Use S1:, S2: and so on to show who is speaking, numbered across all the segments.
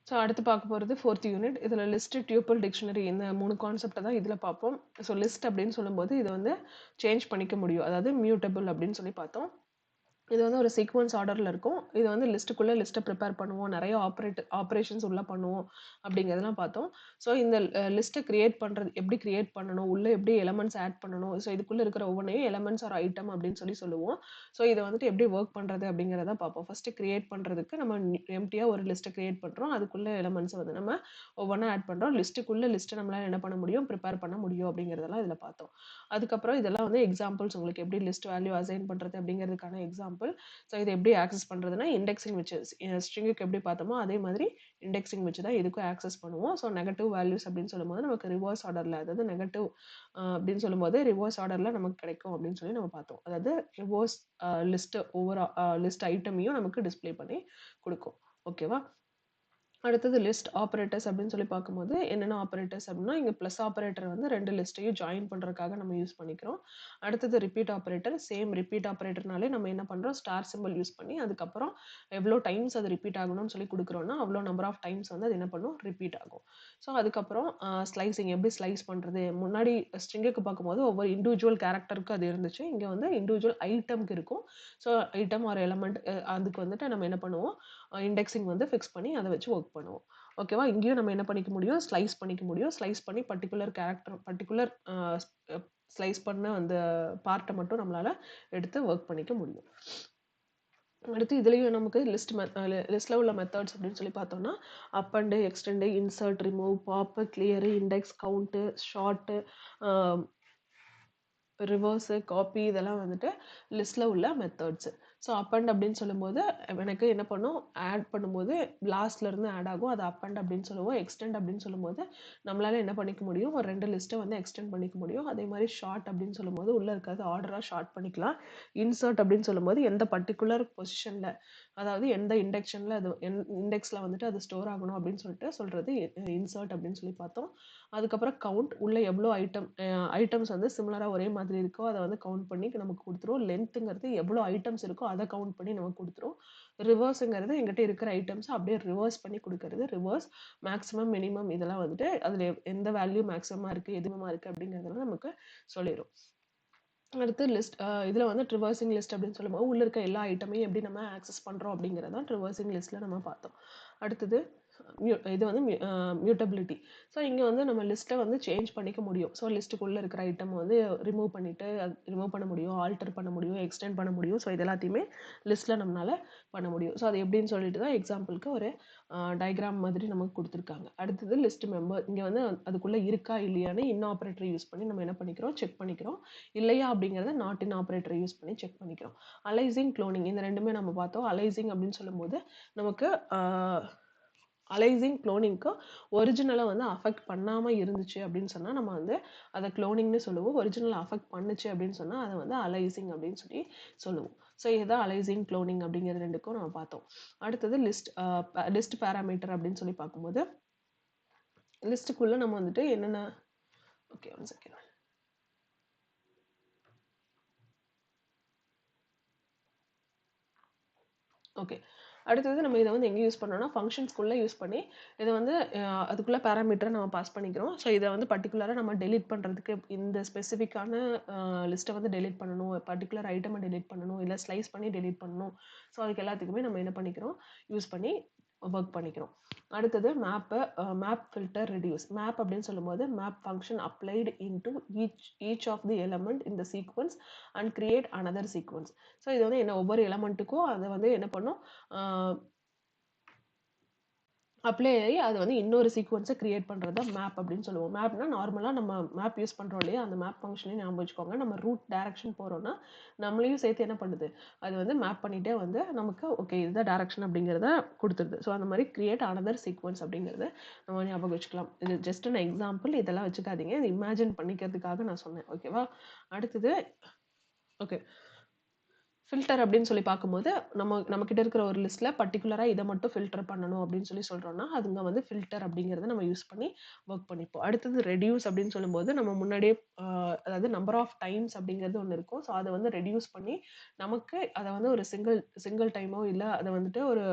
S1: So அடுத்து பார்க்க போகிறது 4th யூனிட். இதில் லிஸ்ட், டியூப்பிள், டிக்ஷனரி இந்த 3 கான்செப்டை தான் இதில் பார்ப்போம். ஸோ லிஸ்ட் அப்படின்னு சொல்லும்போது இது வந்து சேஞ்ச் பண்ணிக்க முடியும், அதாவது மியூட்டபிள் அப்படின்னு சொல்லி பார்த்தோம். இது வந்து ஒரு சீக்வன்ஸ் ஆர்டரில் இருக்கும். இது வந்து லிஸ்ட்டுக்குள்ளே லிஸ்ட்டை ப்ரிப்பேர் பண்ணுவோம், நிறைய ஆப்ரேஷன்ஸ் உள்ளே பண்ணுவோம் அப்படிங்கிறதெல்லாம் பார்த்தோம். ஸோ இந்த லிஸ்ட்டை கிரியேட் பண்ணுறது எப்படி கிரியேட் பண்ணணும், உள்ளே எப்படி எலமெண்ட்ஸ் ஆட் பண்ணணும், ஸோ இதுக்குள்ளே இருக்கிற ஒவ்வொன்றையும் எலமெண்ட்ஸ் ஒரு ஐட்டம் அப்படின்னு சொல்லுவோம். ஸோ இதை வந்துட்டு எப்படி ஒர்க் பண்ணுறது அப்படிங்கிறத பார்ப்போம். ஃபஸ்ட்டு கிரியேட் பண்ணுறதுக்கு நம்ம எம்டியாக ஒரு லிஸ்ட்டை கிரியேட் பண்ணுறோம். அதுக்குள்ளே எலமெண்ட்ஸை வந்து நம்ம ஒவ்வொன்றா ஆட் பண்ணுறோம். லிஸ்ட்டுக்குள்ளே லிஸ்ட்டை நம்மளால் என்ன பண்ண முடியும், ப்ரிப்பேர் பண்ண முடியும் அப்படிங்கிறதெல்லாம் இதில் பார்த்தோம். அதுக்கப்புறம் இதெல்லாம் வந்து எக்ஸாம்பிள்ஸ், உங்களுக்கு எப்படி லிஸ்ட் வேல்யூ அசைன் பண்ணுறது அப்படிங்கிறதுக்கான எக்ஸாம்பிள். ஸோ இதை எப்படி ஆக்சஸ் பண்ணுறதுனா இண்டெக்ஸிங் வச்சு, ஸ்ட்ரிங்குக்கு எப்படி பார்த்தோமோ அதே மாதிரி இண்டெக்ஸிங் வச்சு தான் இதுக்கும் ஆக்சஸ் பண்ணுவோம். ஸோ நெகட்டிவ் வேல்யூஸ் அப்படின்னு சொல்லும்போது நமக்கு ரிவர்ஸ் ஆர்டரில், அதாவது நெகட்டிவ் அப்படின்னு சொல்லும்போது ரிவர்ஸ் ஆர்டரில் நமக்கு கிடைக்கும் அப்படின்னு சொல்லி நம்ம பார்த்தோம். அதாவது ரிவர்ஸ் லிஸ்ட் ஒவ்வொரு லிஸ்ட் ஐட்டமையும் நமக்கு டிஸ்பிளே பண்ணி கொடுக்கும். ஓகேவா? அடுத்தது லிஸ்ட் ஆப்ரேட்டர்ஸ் அப்படின்னு சொல்லி பார்க்கும்போது என்னென்ன ஆப்ரேட்டர்ஸ் அப்படின்னா, இங்கே ப்ளஸ் ஆப்ரேட்டர் வந்து 2 லிஸ்ட்டையும் ஜாயின் பண்ணுறதுக்காக நம்ம யூஸ் பண்ணிக்கிறோம். அடுத்தது ரிப்பீட் ஆப்ரேட்டர். சேம் ரிப்பீட் ஆப்ரேட்டர்னாலே நம்ம என்ன பண்ணுறோம், ஸ்டார் சிம்பிள் யூஸ் பண்ணி அதுக்கப்புறம் எவ்வளோ டைம்ஸ் அது ரிப்பீட் ஆகணும்னு சொல்லி கொடுக்குறோன்னா அவ்வளோ நம்பர் ஆஃப் டைம்ஸ் வந்து அது என்ன பண்ணும், ரிப்பீட் ஆகும். ஸோ அதுக்கப்புறம் ஸ்லைசிங், எப்படி ஸ்லைஸ் பண்ணுறது. முன்னாடி ஸ்ட்ரிங்குக்கு பார்க்கும்போது ஒவ்வொரு இண்டிவிஜுவல் கேரக்டருக்கு அது இருந்துச்சு. இங்கே வந்து இண்டிவிஜுவல் ஐட்டம்க்கு இருக்கும். ஸோ ஐட்டம் ஒரு எலமெண்ட், அதுக்கு வந்துட்டு நம்ம என்ன பண்ணுவோம், இண்டெக்ஸிங் வந்து ஃபிக்ஸ் பண்ணி அதை வச்சு ஒர்க் பண்ணுவோம். ஓகேவா? இங்கேயும் நம்ம என்ன பண்ணிக்க முடியும், ஸ்லைஸ் பண்ணிக்க முடியும். ஸ்லைஸ் பண்ணி பர்டிகுலர் கேரக்டர், பர்டிகுலர் ஸ்லைஸ் பண்ண அந்த பார்ட்டை மட்டும் நம்மளால் எடுத்து ஒர்க் பண்ணிக்க முடியும். அடுத்து இதுலேயும் நமக்கு லிஸ்ட்டில் உள்ள மெத்தட்ஸ் அப்படின்னு சொல்லி பார்த்தோம்னா append, extend, insert, remove, pop, clear, index, count, sort, reverse, copy, இதெல்லாம் வந்துட்டு லிஸ்ட்டில் உள்ள மெத்தட்ஸு. ஸோ அப் அண்ட் அப்படின்னு சொல்லும்போது எனக்கு என்ன பண்ணும், ஆட் பண்ணும்போது லாஸ்ட்லேருந்து ஆட் ஆகும், அது அப் அண்ட் அப்படின்னு சொல்லுவோம். எக்ஸ்டெண்ட் அப்படின்னு சொல்லும்போது நம்மளால் என்ன பண்ணிக்க முடியும், ஒரு 2 லிஸ்ட்டை வந்து எக்ஸ்டெண்ட் பண்ணிக்க முடியும். அதே மாதிரி ஷார்ட் அப்படின்னு சொல்லும்போது உள்ளே இருக்கிறது ஆர்டராக ஷார்ட் பண்ணிக்கலாம். இன்சர்ட் அப்படின்னு சொல்லும்போது எந்த பர்டிகுலர் பொசிஷனில், அதாவது எந்த இண்டெக்ஷனில் அது இண்டெக்ஸில் வந்துட்டு அது ஸ்டோர் ஆகணும் அப்படின்னு சொல்கிறது இன்சர்ட் அப்படின்னு சொல்லி பார்த்தோம். அதுக்கப்புறம் கவுண்ட், உள்ள எவ்வளோ ஐட்டம்ஸ் வந்து சிமிலராக ஒரே மாதிரி இருக்கோ அதை வந்து கவுண்ட் பண்ணி நமக்கு கொடுத்துரும். லென்த்துங்கிறது எவ்வளோ ஐட்டம்ஸ் இருக்கோ அதை கவுண்ட் பண்ணி நமக்கு கொடுத்துரும். ரிவர்ஸுங்கிறது எங்கிட்ட இருக்கிற ஐட்டம்ஸ் அப்படியே ரிவர்ஸ் பண்ணி கொடுக்கறது. ரிவர்ஸ், மேக்ஸிமம், மினிமம், இதெல்லாம் வந்துட்டு அதில் எந்த வேல்யூ மேக்ஸிமமாக இருக்குது, எதுவுமா இருக்குது அப்படிங்கிறதெல்லாம் நமக்கு சொல்லிடும். அடுத்து லிஸ்ட், இதில் வந்து ட்ரிவர்சிங் லிஸ்ட் அப்படின்னு சொல்லும்போது உள்ளே இருக்க எல்லா ஐட்டமையும் எப்படி நம்ம ஆக்சஸ் பண்ணுறோம் அப்படிங்கிறதான் ட்ரிவர்சிங் லிஸ்ட்டில் நம்ம பார்த்தோம். அடுத்தது இது வந்து மியூட்டபிலிட்டி. ஸோ இங்கே வந்து நம்ம லிஸ்ட்டை வந்து சேஞ்ச் பண்ணிக்க முடியும். ஸோ லிஸ்ட்டுக்குள்ளே இருக்கிற ஐட்டம் வந்து ரிமூவ் பண்ணிவிட்டு ரிமூவ் பண்ண முடியும், ஆல்டர் பண்ண முடியும், எக்ஸ்டெண்ட் பண்ண முடியும். ஸோ இது எல்லாத்தையுமே லிஸ்ட்டில் நம்மளால் பண்ண முடியும். ஸோ அது எப்படின்னு சொல்லிட்டு தான் எக்ஸாம்பிளுக்கு ஒரு டயக்ராம் மாதிரி நமக்கு கொடுத்துருக்காங்க. அடுத்தது லிஸ்ட் மெம்பர். இங்கே வந்து அதுக்குள்ளே இருக்கா இல்லையான்னு இன் ஆப்ரேட்டர் யூஸ் பண்ணி நம்ம என்ன பண்ணிக்கிறோம், செக் பண்ணிக்கிறோம். இல்லையா அப்படிங்கிறத நாட் இன் ஆப்ரேட்டர் யூஸ் பண்ணி செக் பண்ணிக்கிறோம். அலைசிங், க்ளோனிங், இந்த ரெண்டுமே நம்ம பார்த்தோம். அலைசிங் அப்படின்னு சொல்லும்போது நமக்கு அலைசிங் க்ளோனிங்க்கு ஒரிஜினலாக வந்து அஃபெக்ட் பண்ணாமல் இருந்துச்சு அப்படின்னு சொன்னால் நம்ம வந்து அதை க்ளோனிங்னு சொல்லுவோம். ஒரிஜினல் அஃபெக்ட் பண்ணுச்சு அப்படின்னு சொன்னால் அதை வந்து அலைசிங் அப்படின்னு சொல்லி சொல்லுவோம். ஸோ இதுதான் அலைசிங், க்ளோனிங் அப்படிங்கிற ரெண்டுக்கும் நம்ம பார்த்தோம். அடுத்தது லிஸ்ட் பேராமீட்டர் அப்படின்னு சொல்லி பார்க்கும்போது லிஸ்ட்டுக்குள்ளே நம்ம வந்துட்டு என்னென்ன, ஓகே ஒன் செகண்ட். ஓகே, அடுத்தது நம்ம இதை வந்து எங்கே யூஸ் பண்ணோம்னா ஃபங்க்ஷன்ஸ்குள்ளே யூஸ் பண்ணி இதை வந்து அதுக்குள்ளே பேராமீட்டரை நம்ம பாஸ் பண்ணிக்கிறோம். ஸோ இதை வந்து பர்டிகுலராக நம்ம டெலிட் பண்ணுறதுக்கு, இந்த ஸ்பெசிஃபிக்கான லிஸ்ட்டை வந்து டெலிட் பண்ணணும், பர்டிகுலர் ஐட்டமை டெலிட் பண்ணணும், இல்லை ஸ்லைஸ் பண்ணி டெலிட் பண்ணணும். ஸோ அதுக்கு எல்லாத்துக்குமே நம்ம என்ன பண்ணிக்கிறோம், யூஸ் பண்ணி ஒர்க் பண்ணிக்கிறோம். அடுத்தது மேப் ஃபில்டர் ரெடியூஸ். மேப் அப்படின்னு சொல்லும்போது map function applied into each of the element இந்த sequence and create another sequence. So இது வந்து என்ன, ஒவ்வொரு எலமெண்ட்டுக்கும் அதை வந்து என்ன பண்ணும், அப்ளை ஆகி அது வந்து இன்னொரு சீக்வன்ஸை கிரியேட் பண்ணுறது தான் மேப் அப்படின்னு சொல்லுவோம். மேப்னா நார்மலாக நம்ம மேப் யூஸ் பண்ணுறோம் இல்லையா, அந்த மேப் ஃபங்க்ஷனையும் ஞாபகம் வச்சுக்கோங்க. நம்ம ரூட் டேரக்ஷன் போகிறோன்னா நம்மளையும் சேர்த்து என்ன பண்ணுது, அது வந்து மேப் பண்ணிகிட்டே வந்து நமக்கு ஓகே இதுதான் டேரக்ஷன் அப்படிங்கிறத கொடுத்துருது. ஸோ அந்த மாதிரி கிரியேட் அனதர் சீக்வன்ஸ் அப்படிங்கிறத நம்ம ஞாபகம் வச்சுக்கலாம். இது ஜஸ்ட் அன் எக்ஸாம்பிள், இதெல்லாம் வச்சுக்காதீங்க, இது இமேஜின் பண்ணிக்கிறதுக்காக நான் சொன்னேன். ஓகேவா? அடுத்தது ஓகே, ஃபில்டர் அப்படின்னு சொல்லி பார்க்கும்போது, நம்மகிட்ட இருக்கிற ஒரு லிஸ்ட்ல பர்ட்டிகுலரா இத மட்டும் ஃபில்டர் பண்ணணும் அப்படின்னு சொல்றோம்னா, அதுங்க வந்து ஃபில்டர் அப்படிங்கிறத நம்ம யூஸ் பண்ணி வொர்க் பண்ணிப்போம். அடுத்தது ரெடியூஸ் அப்படின்னு சொல்லும்போது, நம்ம முன்னாடியே அதாவது நம்பர் ஆஃப் டைம்ஸ் அப்படிங்கிறது ஒண்ணு இருக்கும். ஸோ அத வந்து ரெடியூஸ் பண்ணி, நமக்கு அத வந்து ஒரு சிங்கிள் சிங்கிள் டைமோ இல்ல அத வந்துட்டு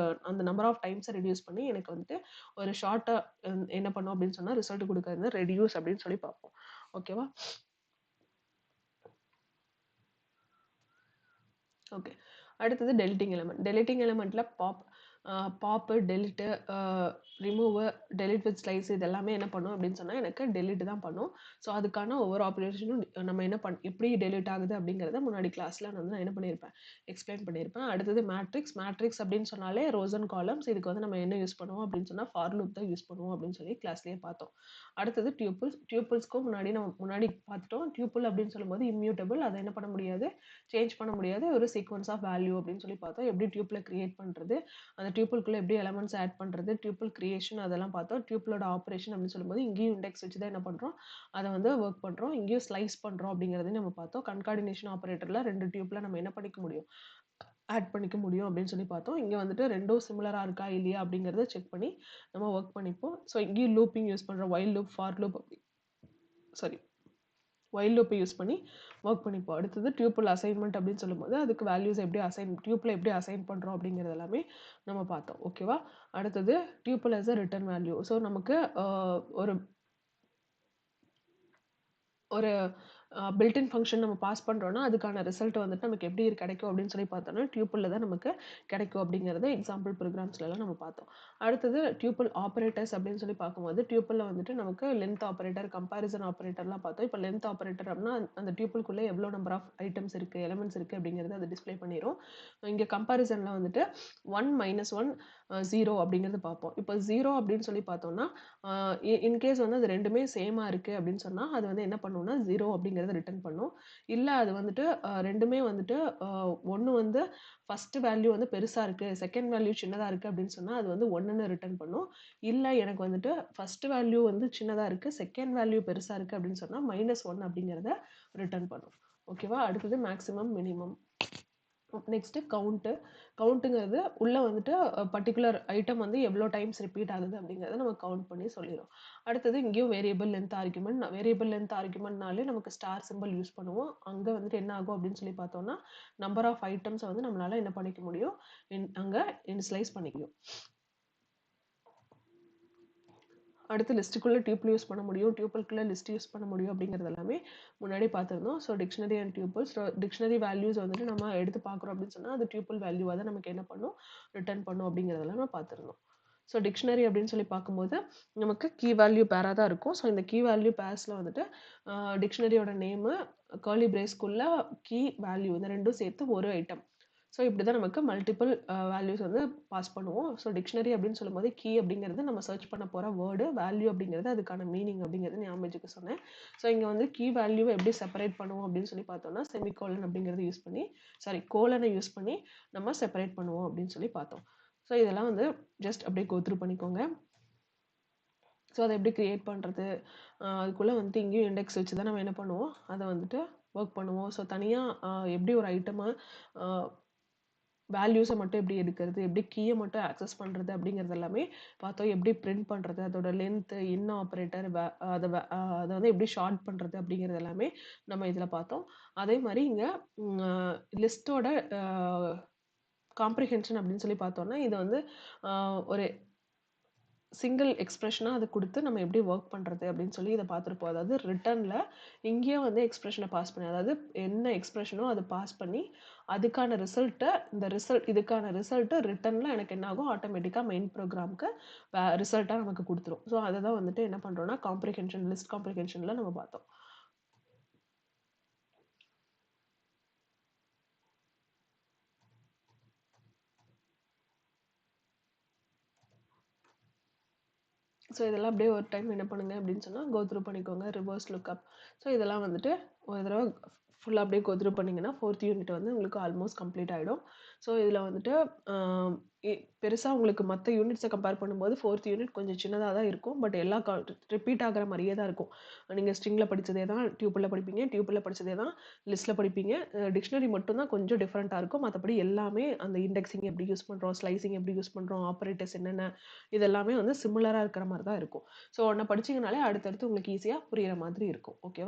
S1: அந்த நம்பர் ஆஃப் டைம்ஸ ரெடியூஸ் பண்ணி எனக்கு வந்துட்டு ஒரு ஷார்ட்டா என்ன பண்ணும் அப்படின்னு சொன்னா ரிசல்ட் குடுக்கறது ரெடியூஸ் அப்படின்னு சொல்லி பார்ப்போம். ஓகேவா? ஓகே. அடுத்தது டெலிட்டிங் எலிமெண்ட். டெலிட்டிங் எலிமெண்ட்ல pop, delete, uh remove, delete with slice இது எல்லாமே என்ன பண்ணும் அப்படின்னு சொன்னா, எனக்கு டெலிட் தான் பண்ணும். ஸோ அதுக்கான ஒவ்வொரு ஆப்பரேஷனும் நம்ம எப்படி டெலிட் ஆகுது அப்படிங்கிறத முன்னாடி கிளாஸ்ல நான் என்ன பண்ணியிருப்பேன், எக்ஸ்பிளைன் பண்ணியிருப்பேன். அடுத்தது மேட்ரிக்ஸ். மேட்ரிக்ஸ் அப்படின்னு சொன்னாலே ரோஸ் அண்ட் காலம்ஸ். இதுக்கு வந்து நம்ம என்ன யூஸ் பண்ணுவோம் அப்படின்னு சொன்னா, ஃபார் லூப் தான் யூஸ் பண்ணுவோம் அப்படின்னு சொல்லி கிளாஸ்லயே பார்த்தோம். அடுத்தது டியூப்பிள்ஸ். டியூப்பிள்ஸ்க்கும் முன்னாடி பார்த்துட்டோம். டியூப்பிள் அப்படின்னு சொல்லும்போது இம்யூட்டபிள். அதை என்ன பண்ண முடியாது, சேஞ்ச் பண்ண முடியாது. ஒரு சீக்வன்ஸ் ஆஃப் வேல்யூ அப்படின்னு சொல்லி பார்த்தோம். எப்படி டியூப்ல கிரியேட் பண்றது, அந்த டியூப்புள்குள்ள எப்படி எலமெண்ட்ஸ் ஆட் பண்றது, டியூப்புள் கிரியேஷன் அதெல்லாம் பார்த்தோம். டியூப்புளோட ஆப்பரேஷன் அப்படின்னு சொல்லும்போது இங்கேயும் இண்டெக்ஸ் வச்சு தான் என்ன பண்றோம், அதை வந்து ஒர்க் பண்றோம். இங்கேயும் ஸ்லைஸ் பண்றோம் அப்படிங்கிறதையும் நம்ம பார்த்தோம். கன்கார்டினேஷன் ஆப்பரேட்டர்ல 2 டியூப்ல நம்ம என்ன பண்ணிக்க முடியும், ஆட் பண்ணிக்க முடியும் அப்படின்னு சொல்லி பார்த்தோம். இங்க வந்துட்டு ரெண்டும் சிமிலரா இருக்கா இல்லையா அப்படிங்கிறத செக் பண்ணி நம்ம ஒர்க் பண்ணிப்போம். ஸோ இங்கேயும் லூப்பிங் யூஸ் பண்றோம். While loop, for loop, sorry while லூப்பை யூஸ் பண்ணி ஒர்க் பண்ணிப்போம். அடுத்தது டியூப்புள் அசைன்மெண்ட் அப்படின்னு சொல்லும்போது அதுக்கு வேல்யூஸ் எப்படி டியூப்பில் எப்படி அசைன் பண்ணுறோம் அப்படிங்கிறது எல்லாமே நம்ம பார்த்தோம். ஓகேவா? அடுத்தது tuple as a return value. So நமக்கு ஒரு ஒரு பில்ட்-இன் ஃபங்ஷன் நம்ம பாஸ் பண்ணுறோம்னா அதுக்கான ரிசல்ட் வந்துட்டு நமக்கு எப்படி கிடைக்கும் அப்படின்னு சொல்லி பார்த்தோம்னா டியூப்புளில் தான் நமக்கு கிடைக்கும் அப்படிங்கிறத எக்ஸாம்பிள் ப்ரோக்ராம்ஸ்லாம் நம்ம பார்த்தோம். அடுத்தது டியூப்புள் ஆப்பரேட்டர்ஸ் அப்படின்னு சொல்லி பார்க்கும்போது டியூப்புளில் வந்துட்டு நமக்கு லென்த் ஆப்பரேட்டர், கம்பேரிசன் ஆப்பரேட்டர்லாம் பார்த்தோம். இப்போ லென்த் ஆப்பரேட்டர் அப்படின்னா அந்த டியூப்புள்குள்ளே எவ்வளோ நம்பர் ஆஃப் ஐட்டம்ஸ் இருக்குது, எலமெண்ட்ஸ் இருக்குது அப்படிங்கிறத அது டிஸ்பிளே பண்ணிடும். இங்கே கம்பேரிசனில் வந்துட்டு 1 - 1 0 அப்படிங்கிறது பார்ப்போம். இப்போ 0 அப்படின்னு சொல்லி பார்த்தோம்னா இன்கேஸ் வந்து அது ரெண்டுமே சேமாக இருக்குது அப்படின்னு சொன்னால் அது வந்து என்ன பண்ணுன்னா 0 அப்படிங்கிறத ரிட்டர்ன் பண்ணும். இல்லை அது வந்துட்டு ரெண்டுமே வந்துட்டு ஒன்று வந்து ஃபஸ்ட்டு வேல்யூ வந்து பெருசாக இருக்குது, செகண்ட் வேல்யூ சின்னதாக இருக்குது அப்படின்னு சொன்னால் அது வந்து 1ன்னு ரிட்டர்ன் பண்ணும். இல்லை எனக்கு வந்துட்டு ஃபஸ்ட்டு வேல்யூ வந்து சின்னதாக இருக்குது, செகண்ட் வேல்யூ பெருசாக இருக்குது அப்படின்னு சொன்னால் -1 அப்படிங்கிறத ரிட்டர்ன் பண்ணும். ஓகேவா? அடுத்தது மேக்ஸிமம், மினிமம். நெக்ஸ்ட்டு கவுண்ட்டுங்கிறது உள்ள வந்துட்டு பர்ட்டிகுலர் ஐட்டம் வந்து எவ்வளோ டைம்ஸ் ரிப்பீட் ஆகுது அப்படிங்கிறத நம்ம கவுண்ட் பண்ணி சொல்லிடும். அடுத்தது இங்கேயும் variable length argument. Variable length ஆர்குமெண்ட்னாலே நமக்கு ஸ்டார் சிம்பிள் யூஸ் பண்ணுவோம். அங்கே வந்துட்டு என்ன ஆகும் அப்படின்னு சொல்லி பார்த்தோம்னா நம்பர் ஆஃப் ஐட்டம்ஸை வந்து நம்மளால என்ன பண்ணிக்க முடியும், அங்கே இன்ஸ்லைஸ் பண்ணிக்கணும். அடுத்து லிஸ்ட்டுக்குள்ளே டியூப்பிள் யூஸ் பண்ண முடியும், டியூப்பிள்குள்ளே லிஸ்ட் யூஸ் பண்ண முடியும் அப்படிங்கிறது எல்லாமே முன்னாடி பார்த்துருந்தோம். So dictionary and tuples. Dictionary values வந்துட்டு நம்ம எடுத்து பார்க்குறோம் அப்படின்னு சொன்னால் அது டியூப்பிள் வேல்யூவாக தான் நமக்கு என்ன பண்ணும், ரிட்டர்ன் பண்ணும் அப்படிங்கிறதெல்லாம் நம்ம பார்த்துருந்தோம். ஸோ டிக்ஷனரி அப்படின்னு சொல்லி பார்க்கும்போது நமக்கு கீ வேல்யூ பேராக தான் இருக்கும். ஸோ இந்த கீ வேல்யூ பேர்ஸில் வந்துட்டு டிக்ஷனரியோட நேமு, கர்லி பிரேஸ்க்குள்ள கீ வேல்யூ இந்த ரெண்டும் சேர்த்து ஒரு ஐட்டம். ஸோ இப்படி தான் நமக்கு மல்டிபிள் வேல்யூஸ் வந்து பாஸ் பண்ணுவோம். ஸோ டிக்ஷனரி அப்படின்னு சொல்லும்போது கீ அப்படிங்கிறது நம்ம சர்ச் பண்ண போகிற வேர்டு, வேல்யூ அப்படிங்கிறது அதுக்கான மீனிங் அப்படிங்கிறது ஞாபகம் வச்சுக்க சொன்னேன். ஸோ இங்கே வந்து கீ வேல்யூவை எப்படி செப்பரேட் பண்ணுவோம் அப்படின்னு சொல்லி பார்த்தோம்னா செமிகோலன் அப்படிங்கிறது யூஸ் பண்ணி, கோலனை யூஸ் பண்ணி நம்ம செப்பரேட் பண்ணுவோம் அப்படின்னு சொல்லி பார்த்தோம். ஸோ இதெல்லாம் வந்து ஜஸ்ட் அப்படியே கோத்ரூ பண்ணிக்கோங்க. ஸோ அதை எப்படி க்ரியேட் பண்ணுறது, அதுக்குள்ளே வந்துட்டு இங்கேயும் இண்டெக்ஸ் வச்சு தான் நம்ம என்ன பண்ணுவோம், அதை வந்துட்டு ஒர்க் பண்ணுவோம். ஸோ தனியாக எப்படி ஒரு ஐட்டமை வேல்யூஸை மட்டும் எப்படி எடுக்கிறது, எப்படி கீயை மட்டும் ஆக்சஸ் பண்ணுறது அப்படிங்கிறது எல்லாமே பார்த்தோம். எப்படி பிரிண்ட் பண்ணுறது, அதோட லென்த்து, ஆப்பரேட்டர், அதை வந்து எப்படி ஷார்ட் பண்ணுறது அப்படிங்கிறது எல்லாமே நம்ம இதில் பார்த்தோம். அதே மாதிரி இங்கே லிஸ்ட்டோட காம்ப்ரிஹென்ஷன் அப்படின்னு சொல்லி பார்த்தோம்னா இது வந்து ஒரு சிங்கிள் எக்ஸ்பிரஷனாக அதை கொடுத்து நம்ம எப்படி ஒர்க் பண்ணுறது அப்படின்னு சொல்லி இதை பார்த்துருப்போம். அதாவது ரிட்டர்னில் இங்கேயும் வந்து எக்ஸ்பிரஷனை பாஸ் பண்ணி, அதாவது என்ன எக்ஸ்பிரஷனோ அதை பாஸ் பண்ணி அதுக்கான ரிசல்ட்டை இதுக்கான ரிசல்ட்டு ரிட்டர்னில் எனக்கு என்ன ஆகும், ஆட்டோமேட்டிக்காக மெயின் ப்ரோக்ராமுக்கு ரிசல்ட்டாக நமக்கு கொடுத்துரும். ஸோ அதை தான் வந்துட்டு என்ன பண்ணுறோன்னா காம்ப்ரிஹென்ஷன், லிஸ்ட் காம்ப்ரிஹென்ஷனில் நம்ம பார்த்தோம். ஸோ இதெல்லாம் அப்படியே ஒரு டைம் என்ன பண்ணுங்க அப்படின்னு சொன்னால் கோத்ரூ பண்ணிக்கோங்க. Reverse lookup. ஸோ இதெல்லாம் வந்துட்டு ஒரு தடவை ஃபுல்லாக அப்படியே கோ த்ரூ பண்ணிங்கன்னா 4th யூனிட் வந்து உங்களுக்கு ஆல்மோஸ்ட் கம்ப்ளீட் ஆகிடும். ஸோ இதில் வந்துட்டு பெருசாக உங்களுக்கு மற்ற யூனிட்ஸை கம்பேர் பண்ணும்போது 4th யூனிட் கொஞ்சம் சின்னதாக தான் இருக்கும். பட் எல்லா ரிப்பீட் ஆகிற மாதிரியே தான் இருக்கும். நீங்கள் ஸ்ட்ரிங்கில் படித்ததே தான் டியூப்பிளில் படிப்பீங்க, டியூப்பிளில் படித்ததே தான் லிஸ்ட்டில் படிப்பீங்க. டிக்ஷனரி மட்டும் தான் கொஞ்சம் டிஃப்ரெண்ட்டாக இருக்கும். மற்றபடி எல்லாமே அந்த இண்டெக்ஸிங் எப்படி யூஸ் பண்ணுறோம், ஸ்லைசிங் எப்படி யூஸ் பண்ணுறோம், ஆப்ரேட்டர்ஸ் என்னென்ன, இதெல்லாமே வந்து சிமிலராக இருக்கிற மாதிரி தான் இருக்கும். ஸோ ஒன்றை படிச்சிங்கனாலே அடுத்தடுத்து உங்களுக்கு ஈஸியாக புரிகிற மாதிரி இருக்கும். ஓகேவா?